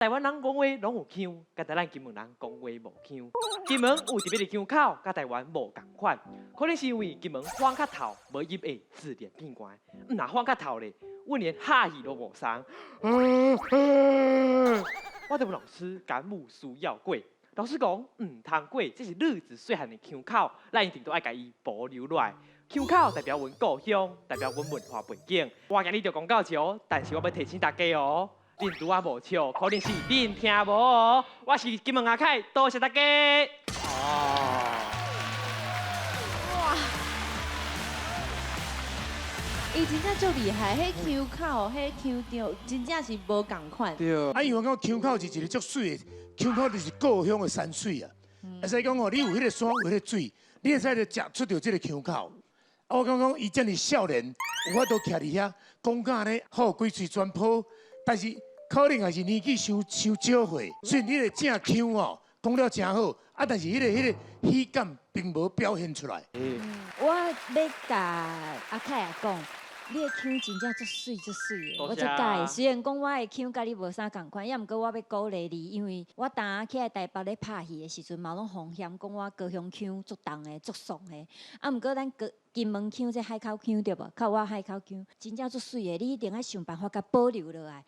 台湾人讲话拢有腔，甲咱金门人讲话无腔。金门有特别的腔口，甲台湾无共款，可能是因为金门放较透，无入的字典变乖。若放较透咧，我连哈气都无生。我就问老师，感冒需要过。老师讲，通过，这是日子细汉的腔口，咱一定都爱甲伊保留落来。腔口代表阮故乡，代表阮文化背景。我今日就讲到这，但是我要提醒大家哦，恁拄啊无笑，可能是恁听无哦。我是金门阿凯，多谢大家。哇！伊真正足厉害，迄腔口、迄腔调，真正是无共款。对。啊，因为我讲腔口是一个足水的，腔口就是故乡的山水啊。会使讲哦，你有迄个山，有迄个水，你会使就食出着这个腔口。啊，我讲伊遮尔少年，有法度徛伫遐，讲甲呢好规嘴全破，但是可能也是年纪伤少岁，所以你个正腔哦，讲了真好，啊，但是迄个喜感并无表现出来。我要甲阿凯也讲，你的腔真正足水足水的，我足介意。虽然讲我的腔甲你无啥共款，也毋过我要鼓励你，因为我当起来台北咧拍戏的时阵，嘛拢风险讲我高雄腔足重的、足爽的。啊，毋过咱金门腔这海口腔对无？靠我海口腔真正足水的，你一定要想办法甲保留落来。